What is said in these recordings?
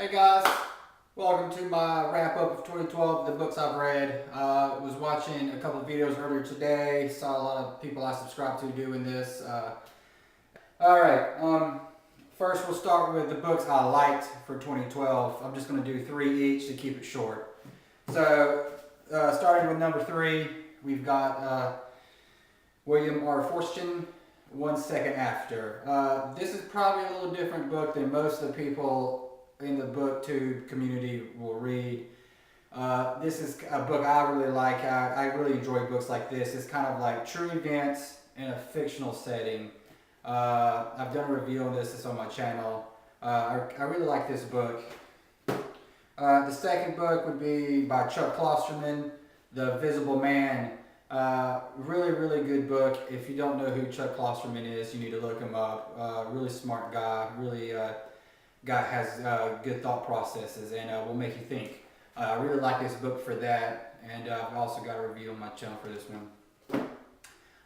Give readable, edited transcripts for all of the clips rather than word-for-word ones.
Hey guys, welcome to my wrap up of 2012, the books I've read. Was watching a couple of videos earlier today, saw a lot of people I subscribe to doing this. Alright, first we'll start with the books I liked for 2012. I'm just going to do 3 each to keep it short. So, starting with number 3, we've got William R. Forstchen, 1 Second After. This is probably a little different book than most of the people in the booktube community will read. This is a book I really like. I really enjoy books like this. It's kind of like true events in a fictional setting. I've done a review on this. It's on my channel. I really like this book. The second book would be by Chuck Klosterman, The Visible Man. Really good book. If you don't know who Chuck Klosterman is, you need to look him up. Really smart guy. Really guy has good thought processes and will make you think. I really like this book for that, and I've also got a review on my channel for this one.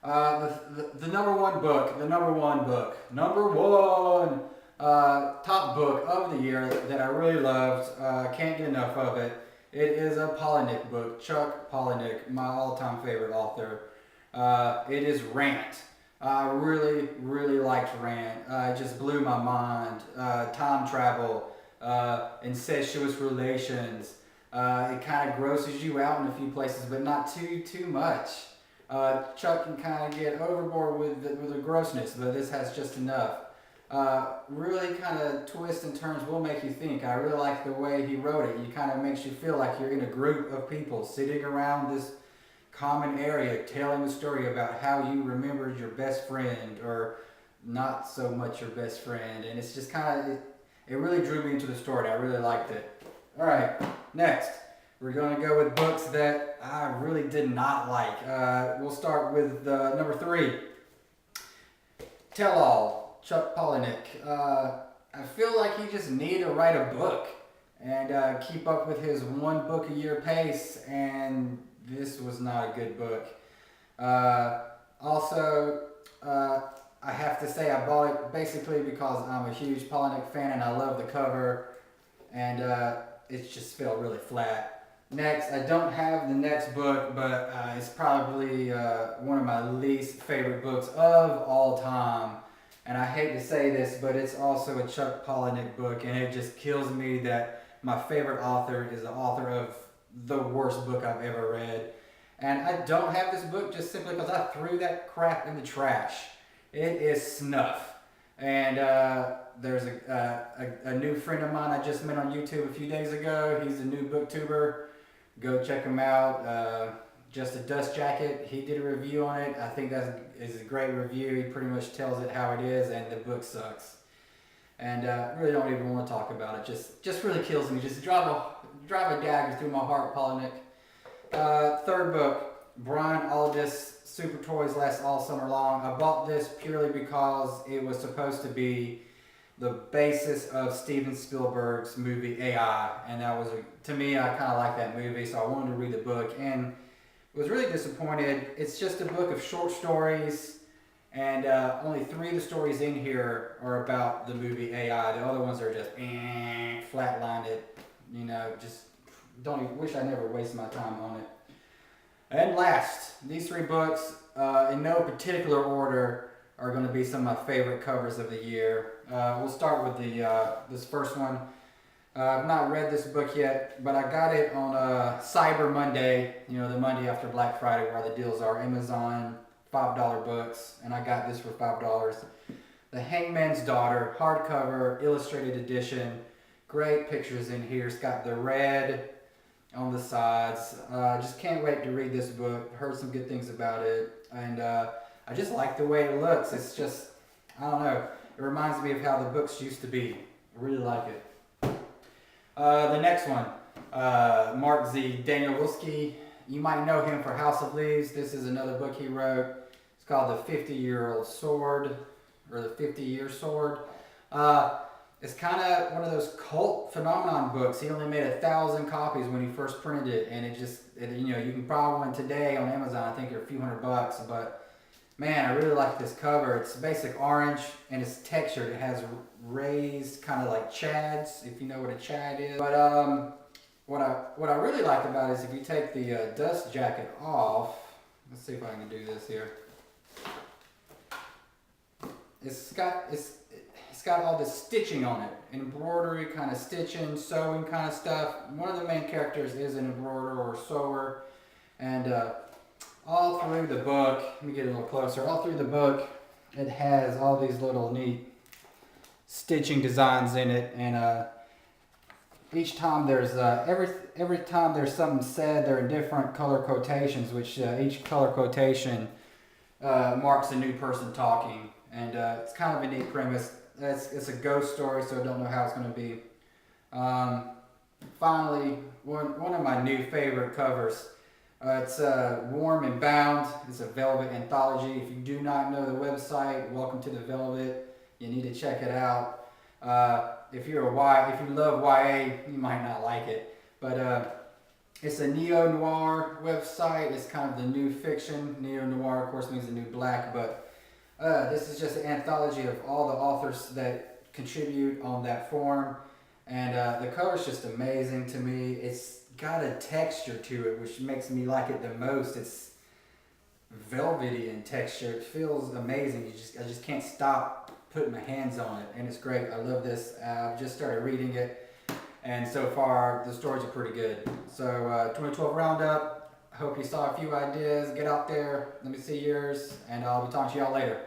The number one book, top book of the year that I really loved, can't get enough of it. It is a Palahniuk book, Chuck Palahniuk, my all-time favorite author. It is Rant. I really liked Rant. It just blew my mind. Time travel, incestuous relations. It kind of grosses you out in a few places, but not too much. Chuck can kind of get overboard with the grossness, but this has just enough. Really kind of twists and turns will make you think. I really like the way he wrote it. He kind of makes you feel like you're in a group of people sitting around this common area telling a story about how you remembered your best friend or not so much your best friend, and it's just kind of it really drew me into the story. I really liked it. All right, next we're going to go with books that I really did not like. We'll start with number 3, Tell All, Chuck Palahniuk. I feel like he just needed to write a book and keep up with his 1 book a year pace, and this was not a good book. Also, I have to say I bought it basically because I'm a huge Palahniuk fan and I love the cover, and it just felt really flat. Next, I don't have the next book, but it's probably one of my least favorite books of all time. And I hate to say this, but it's also a Chuck Palahniuk book, and it just kills me that my favorite author is the author of the worst book I've ever read. And I don't have this book just simply because I threw that crap in the trash. It is Snuff. And there's a new friend of mine I just met on YouTube a few days ago. He's a new booktuber. Go check him out. Just a Dust Jacket. He did a review on it. I think that is a great review. He pretty much tells it how it is, and the book sucks. And really don't even want to talk about it. Just really kills me. Just drive a dagger through my heart, Palahniuk. Third book, Brian Aldiss, Supertoys Last All Summer Long. I bought this purely because it was supposed to be the basis of Steven Spielberg's movie AI, and that was to me, I kind of like that movie, so I wanted to read the book and was really disappointed. It's just a book of short stories, and only 3 of the stories in here are about the movie AI. The other ones are just flatlined. You know, just don't even, wish I never wasted my time on it. And last, these 3 books, in no particular order, are going to be some of my favorite covers of the year. We'll start with this first one. I've not read this book yet, but I got it on Cyber Monday, you know, the Monday after Black Friday where the deals are. Amazon, $5 books, and I got this for $5. The Hangman's Daughter, hardcover, illustrated edition. Great pictures in here. It's got the red on the sides. Just can't wait to read this book. Heard some good things about it, and I just like the way it looks. It's just, I don't know, it reminds me of how the books used to be. I really like it. The next one, Mark Z. Daniel Wilski. You might know him for House of Leaves. This is another book he wrote. It's called The 50-Year-Old Sword, or The 50-Year Sword. It's kind of one of those cult phenomenon books. He only made 1,000 copies when he first printed it, and you know, you can buy one today on Amazon. I think they're a few $100, but Man, I really like this cover. It's basic orange and it's textured. It has raised kind of like chads, if you know what a chad is. But what I really like about it is if you take the dust jacket off. Let's see if I can do this here. It's got all this stitching on it, embroidery kind of stitching, sewing kind of stuff. One of the main characters is an embroiderer or sewer, and all through the book, let me get a little closer. All through the book, it has all these little neat stitching designs in it, and each time there's every time there's something said, they're in different color quotations, which each color quotation marks a new person talking, and it's kind of a neat premise. It's a ghost story, so I don't know how it's going to be. Finally, one of my new favorite covers. It's Warm and Bound. It's a Velvet anthology. If you do not know the website, welcome to the Velvet. You need to check it out. If you love YA, you might not like it, but it's a neo-noir website. It's kind of the new fiction. Neo-noir, of course, means the new black, but this is just an anthology of all the authors that contribute on that form, and the cover's just amazing to me. It's got a texture to it, which makes me like it the most. It's velvety in texture. It feels amazing. I just can't stop putting my hands on it, and it's great. I love this. I've just started reading it, and so far the stories are pretty good. So 2012 roundup. Hope you saw a few ideas. Get out there. Let me see yours, and I'll be talking to y'all later.